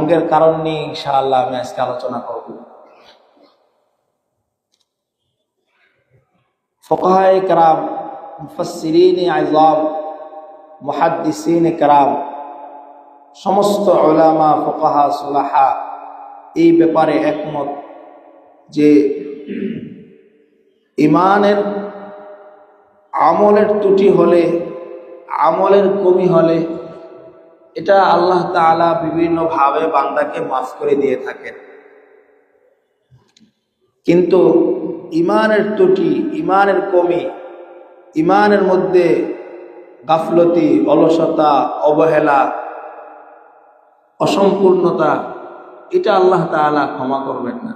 ভঙ্গের কারণ নিয়ে ইনশাআল্লাহ আমি আজকে আলোচনা করব। ফুকাহায়ে কেরাম, মুফাসসিরিনে আযম, মুহাদ্দিসিনে কেরাম, সমস্ত উলামা, ফুকাহা, সুলাহা এই ব্যাপারে একমত যে ইমানের আমলের ত্রুটি হলে, আমলের কমি হলে এটা আল্লাহ তাআলা বিভিন্নভাবে বান্দাকে মাফ করে দিয়ে থাকেন। কিন্তু ইমানের ত্রুটি, ইমানের কমি, ইমানের মধ্যে গাফলতি, অলসতা, অবহেলা, অসম্পূর্ণতা, এটা আল্লাহ তাআলা ক্ষমা করবেন না।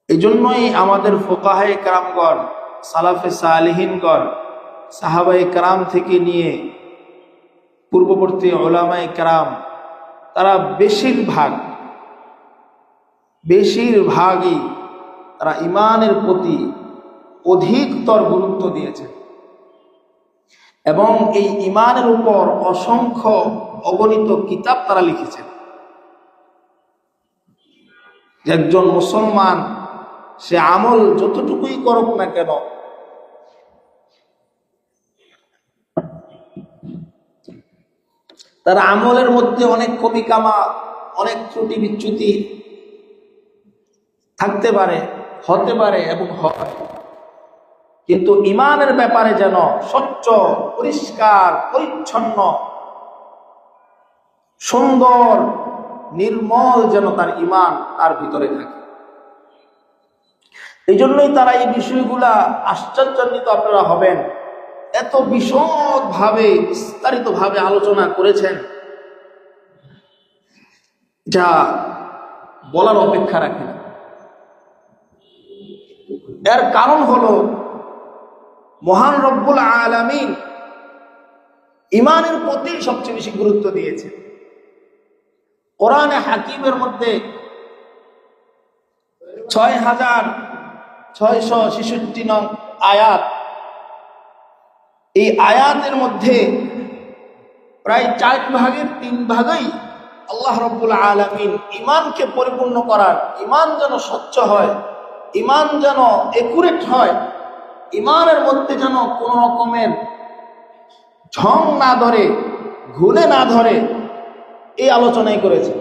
এই জন্যই আমাদের ফুকাহায়ে কেরামগণ, সালাফে সালেহিনগণ, সাহাবায়ে কেরাম থেকে নিয়ে পূর্ববর্তী উলামায়ে কেরাম, তারা বেশিরভাগই তারা ইমানের প্রতি অধিকতর গুরুত্ব দিয়েছেন এবং এই ইমানের উপর অসংখ্য অগণিত কিতাব তারা লিখেছেন। একজন মুসলমান সে আমল যতটুকুই করুক না কেন, তার আমলের মধ্যে অনেক কমি কামা, অনেক ত্রুটি বিচ্যুতি থাকতে পারে, হতে পারে এবং হয়, কিন্তু ইমানের ব্যাপারে যেন স্বচ্ছ, পরিষ্কার, পরিচ্ছন্ন, সুন্দর, নির্মল যেন তার ইমান তার ভিতরে থাকে। এই জন্যই তারা এই বিষয়গুলা আশ্চর্যান্বিত আপনারা হবেন, এত বিশদভাবে, বিস্তারিতভাবে আলোচনা করেছেন যা বলার অপেক্ষা রাখে না। এর কারণ হলো মহান রব্বুল আলামিন ইমানের প্রতি সবচেয়ে বেশি গুরুত্ব দিয়েছে। কোরআনে হাকিমের মধ্যে ৬৬৬৬ নং আয়াত, এই আয়াতের মধ্যে প্রায় ৪ ভাগের ৩ ভাগই আল্লাহ রব্বুল আলামিন ইমানকে পরিপূর্ণ করার, ইমান যেন স্বচ্ছ হয়, ইমান যেন একুরেট হয়, ইমানের মধ্যে যেন কোন রকমের ঝং না ধরে, ঘুরে না ধরে, এই আলোচনাই করেছে।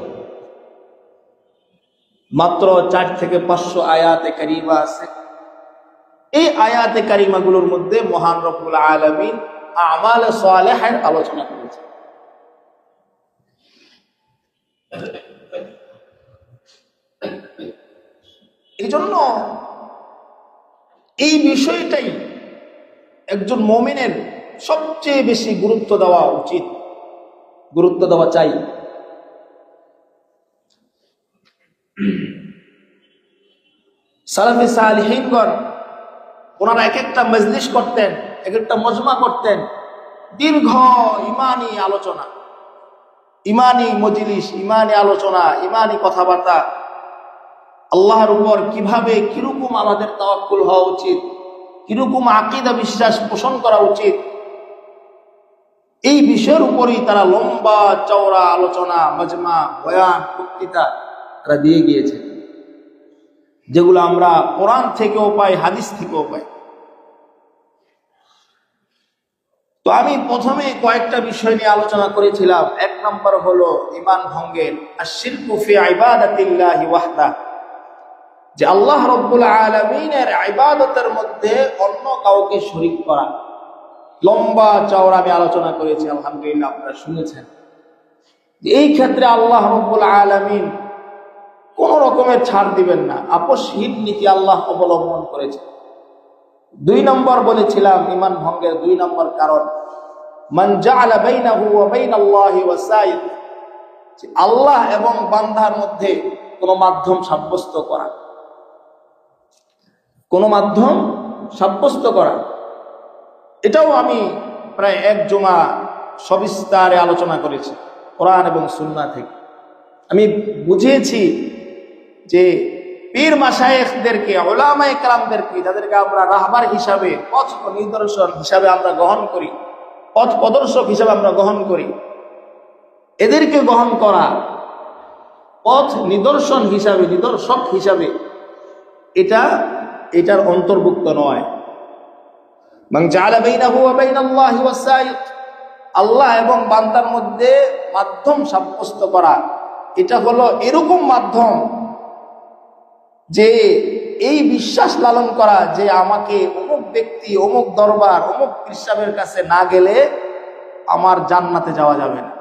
মাত্র ৪ থেকে ৫০০ আয়াতে কারিমা আছে। এই আয়াতে কারিমাগুলোর মধ্যে মহান রব্বুল আলামিন আমালে সালেহের আলোচনা করেছে। এই জন্য এই বিষয়টাই একজন মুমিনের সবচেয়ে বেশি গুরুত্ব দেওয়া উচিত, গুরুত্ব দেওয়া চাই। সালাফে সালেহিনগণ ওনারা এক একটা মজলিস করতেন, এক একটা মজমা করতেন, দীর্ঘ ইমানি আলোচনা, ইমানি মজলিস, ইমানি আলোচনা, ইমানি কথাবার্তা, আল্লাহর উপর কিভাবে, কিরকম আমাদের তাওয়াক্কুল হওয়া উচিত, কিরকম আকীদা বিশ্বাস পোষণ করা উচিত, এই বিষয়ের উপরই তারা লম্বা চওড়া আলোচনা, মজমা, বয়ান, বক্তৃতা তারা দিয়ে গিয়েছে, যেগুলো আমরা কোরআন থেকেও পাই, হাদিস থেকেও পাই। তো আমি প্রথমে কয়েকটা বিষয় নিয়ে আলোচনা করেছিলাম। ১ নম্বর হলো ঈমান ভঙ্গের আশ-শিরকু ফি ইবাদাতিল্লাহি ওয়াহদা, যে আল্লাহ রাব্বুল আলামিনের ইবাদতের মধ্যে অন্য কাউকে শরীক করা। লম্বা চওড়া আমি আলোচনা করেছি, আলহামদুলিল্লাহ আপনারা শুনেছেন। এই ক্ষেত্রে আল্লাহ রাব্বুল আলামিন কোন রকমের ছাড় দিবেন না, আপসহীন নীতি আল্লাহ অবলম্বন করেছে। ২ নম্বর বলেছিলাম ঈমান ভঙ্গের ২ নম্বর কারণ, মান জাআলা বাইনাহু ওয়া বাইনাল্লাহি ওয়াসাইত, আল্লাহ এবং বান্দার মধ্যে কোন মাধ্যম সাব্যস্ত করা, কোন মাধ্যম সাব্যস্ত করা। এটাও আমি প্রায় ১ জুমা সবিস্তারে আলোচনা করেছি কোরআন এবং সুন্নাহ থেকে। আমি বুঝিয়েছি যে পীর মাশায়েখদেরকে, উলামায়ে কেরামদেরকে, যাদেরকে আমরা রাহবার হিসাবে, পথ নিদর্শন হিসাবে আমরা গ্রহণ করি, পথ প্রদর্শক হিসাবে আমরা গ্রহণ করি, এদেরকে গ্রহণ করা পথ নিদর্শন হিসাবে, নিদর্শক হিসাবে এটার অন্তর্ভুক্ত নয়। মান জাআলা বাইনাহু ওয়া বাইনাল্লাহি ওয়াসাইত, আল্লাহ এবং বান্দার মধ্যে মাধ্যম সাব্যস্ত করা, এটা হলো এরকম মাধ্যম যে এই বিশ্বাস লালন করা যে আমাকে অমুক ব্যক্তি, অমুক দরবার, অমুক পীর সাহেবের কাছে না গেলে আমার জান্নাতে যাওয়া যাবে না,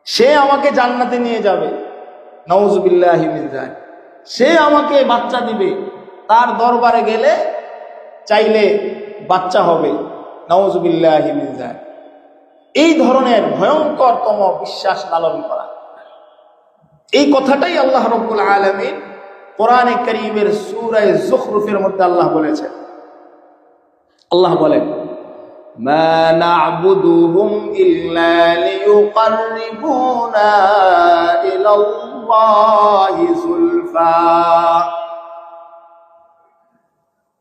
সে আমাকে জান্নাতে নিয়ে যাবে, নাউযুবিল্লাহি মিন যালিক, সে আমাকে বাচ্চা দিবে, তার দরবারে গেলে চাইলে বাচ্চা হবে, নাউযুবিল্লাহি মিন যালিক। এই ধরনের ভয়ঙ্করতম বিশ্বাস লালন করা, এই কথাটাই আল্লাহ রাব্বুল আলামিন কোরআনে কারীমের সূরা যুখরুফের মধ্যে আল্লাহ বলেছেন। আল্লাহ বলেন, মা না'বুদুহুম ইল্লা লিয়ুকাররিবুনা ইলাল্লাহি যুলফা।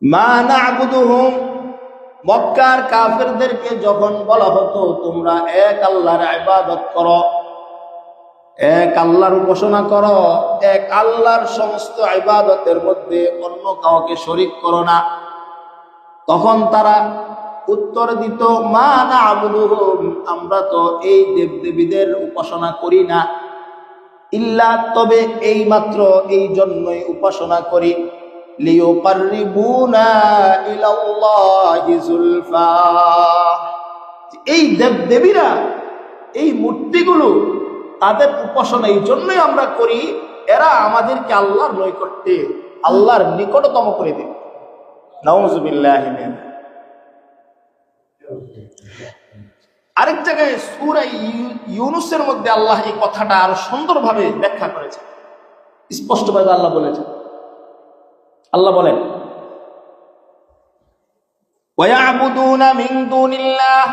মা না'বুদুহুম, মক্কার কাফেরদেরকে যখন বলা হতো তোমরা এক আল্লাহর ইবাদত করো, এক আল্লাহর উপাসনা করো, এক আল্লাহর সমস্ত ইবাদতের মধ্যে অন্য কাউকে শরীক করো না, তখন তারা উত্তর দিত, মা না'বুদুহুম, আমরা তো এই দেবদেবীদের উপাসনা করি না, ইল্লা, তবে এই মাত্র এই জন্যই উপাসনা করি, লিয়ুকাররিবুনা ইলাল্লাহি যুলফা, এই দেবদেবীরা, এই মূর্তিগুলো, তাদের উপাসনা এই জন্যই আমরা করি, এরা আমাদেরকে আল্লাহর নৈকট্যে, আল্লাহর নিকটতম করে দেবে। নাউযুবিল্লাহি মিন। আরেক জায়গায় সূরা ইউনূসের মধ্যে আল্লাহ এই কথাটা আরো সুন্দরভাবে ব্যাখ্যা করেছেন, স্পষ্টভাবে আল্লাহ বলেছেন। আল্লাহ বলেন, ওয়ায়াবুদুনা মিন দুনিল্লাহ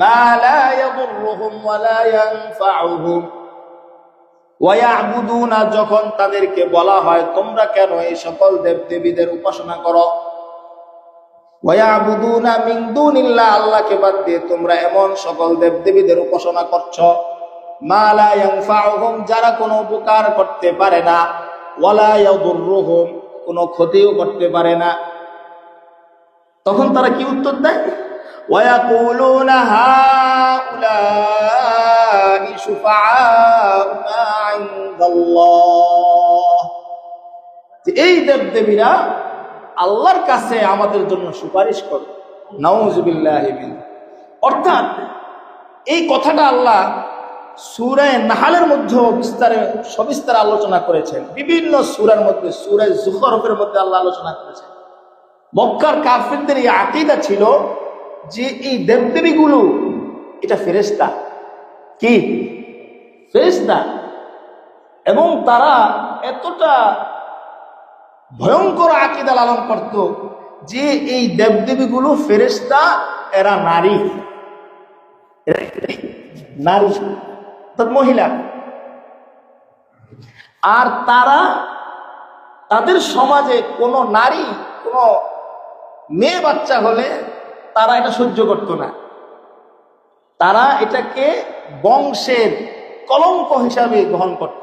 মা লা ইয়াদুররুহুম ওয়া লা ইয়ানফাউহুম। ওয়ায়াবুদুনা, যখন তাদেরকে বলা হয় তোমরা কেন এই সকল দেবদেবীদের উপাসনা করো, ওয়ায়াবুদুনা মিন দুনিল্লাহ, আল্লাহকে বাদ দিয়ে তোমরা এমন সকল দেবদেবীদের উপাসনা করছো, মা লা ইয়ানফাউহুম, যারা কোনো উপকার করতে পারে না, ওয়া লা ইয়াদুররুহুম, কোনো ক্ষতিও করতে পারে না, তখন তারা কি উত্তর দেয়? وَيَقُولُونَ هَؤُلَاءِ شُفَعَاؤُنَا عِندَ اللَّهِ, এই দেবদেবীরা আল্লাহর কাছে আমাদের জন্য সুপারিশ করে। নাউযুবিল্লাহি মিন। অর্থাৎ এই কথাটা আল্লাহ সূরা নাহলের মধ্যে সবিস্তারে আলোচনা করেছেন, বিভিন্ন সূরার মধ্যে, সূরা যুখরুফের মধ্যে আল্লাহ আলোচনা করেছেন। মক্কার কাফিরদের এই আকীদা ছিল যে এই দেবদেবীগুলো এটা ফেরেশতা, কি ফেরেশতা, এবং তারা এতটা ভয়ঙ্কর আকীদা লালন করত যে এই দেবদেবীগুলো ফেরেশতা, এরা নারী, নারী অর্থাৎ মহিলা, আর তারা তাদের সমাজে কোনো নারী, কোনো মেয়ে বাচ্চা হলে তারা এটা সহ্য করত না, তারা এটাকে বংশের কলঙ্ক হিসাবে গ্রহণ করত।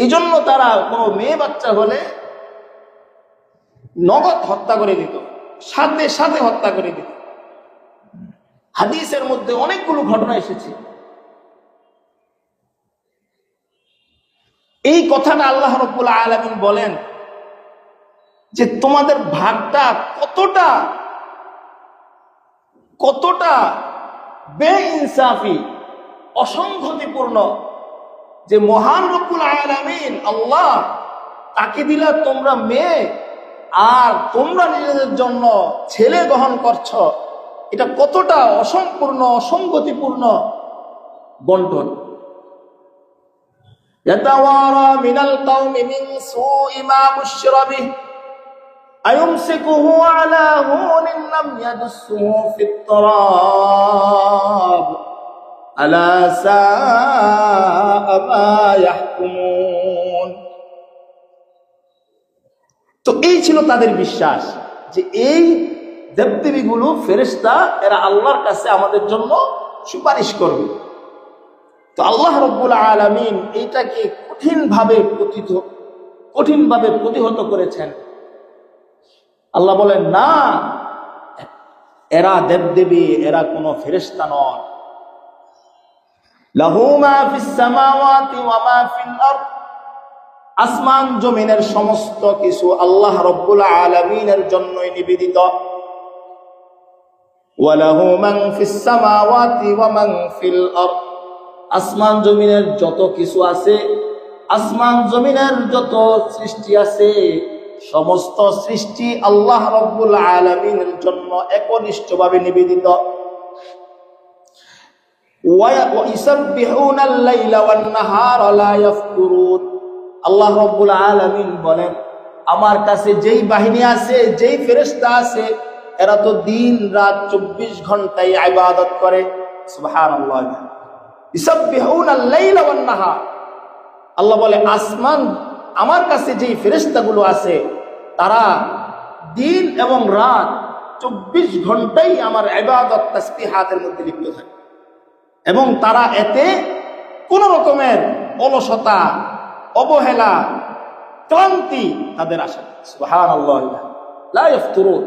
এই জন্য তারা কোনো মেয়ে বাচ্চা হলে নগদ হত্যা করে দিত, সাথে সাথে হত্যা করে দিত। হাদিসের মধ্যে অনেকগুলো ঘটনা এসেছে। এই কথাটা আল্লাহ রাব্বুল আলামিন বলেন যে তোমাদের ভাগটা কতটা বেইনসাফি, অসংগতিপূর্ণ, যে মহান রব্বুল আলামিন আল্লাহ, তাকে দিলা তোমরা মেয়ে আর তোমরা নিজেদের জন্য ছেলে গ্রহণ করছো, এটা কতটা অসম্পূর্ণ, অসংগতিপূর্ণ বন্টন। ইয়াতাওয়ারা মিনাল কওমি মিন সুই মা বুশরা বিহি আয়ুমসিকুহু আলা হুনিন লাম ইয়াদুসসুহু ফিত তুরাব আলা সাআ মা ইয়াহকুমুন। তো এই ছিল তাদের বিশ্বাস যে এই দেবদেবীগুলো ফেরেশতা, এরা আল্লাহর কাছে আমাদের জন্য সুপারিশ করবে। তো আল্লাহ রাব্বুল আলামিন এইটাকে কঠিনভাবে প্রতিহত করেছেন। আল্লাহ বলেন, না, এরা দেবদেবী, এরা কোনো ফেরেশতা নয়। লাহু মা ফিস সামাওয়াতি ওয়া মা ফিল আরদ, আসমান জমিনের সমস্ত কিছু আল্লাহ রাব্বুল আলামিনের জন্যই নিবেদিত। ওয়া লাহু মান ফিস সামাওয়াতি ওয়া মান ফিল আরদ, আসমান জমিনের যত কিছু আছে, আসমান জমিনের যত সৃষ্টি আছে, সমস্ত সৃষ্টি আল্লাহ রাব্বুল আলামিনের জন্য একনিষ্ঠভাবে নিবেদিত। ওয়া ইউসাব্বিহুনাল লাইলা ওয়ান নাহারা লা ইয়াফতুরুন, আল্লাহ রাব্বুল আলামিন বলেন, আমার কাছে যেই বাহিনী আছে, যেই ফেরেশতা আছে, এরা তো দিন রাত 24 ঘন্টাই ইবাদত করে। সুবহানাল্লাহ। ইউসাব্বিহুনাল লাইলা ওয়ান নাহার, আল্লাহ বলে, আসমান, আমার কাছে যেই ফেরেশতাগুলো আছে, তারা দিন এবং রাত 24 ঘন্টাই আমার ইবাদত তাসবিহাতের মধ্যে লিপ্ত থাকে, এবং তারা এতে কোন রকমের অলসতা, অবহেলা, ক্লান্তি তাদের আসে না। সুবহানাল্লাহ, লা ইয়াফতুরুন।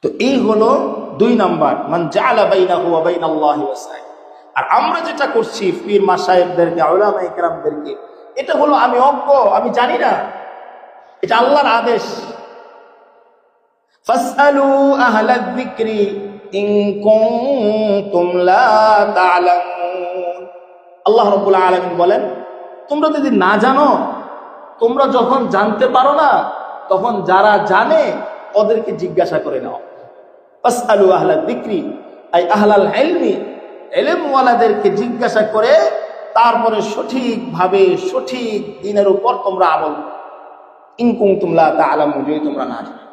তো এই হলো 2 নাম্বার, মান জাআলা বাইনাহু ওয়া বাইনাল্লাহি ওয়াসাই। আর আমরা যেটা করছি পীর মাশায়েখদেরকে, উলামায়ে কেরামদেরকে, এটা হলো আমি অজ্ঞ, আমি জানি না, এটা আল্লাহর আদেশ। ফাসআলু আহলায যিকরি ইন কুনতুম লা তা'লামুন। আল্লাহ রাব্বুল আলামিন বলেন, তোমরা যদি না জানো, তোমরা যখন জানতে পারো না, তখন যারা জানে ওদেরকে জিজ্ঞাসা করে নাও। ফাসআলু আহলায যিকরি আই আহলাল ইলমি, ইলমওয়ালাদেরকে জিজ্ঞাসা করে তারপরে সঠিকভাবে সঠিক দিনের উপর তোমরা আমল। ইন কুনতুম লা তা'লামুন, যদি তোমরা না জানো।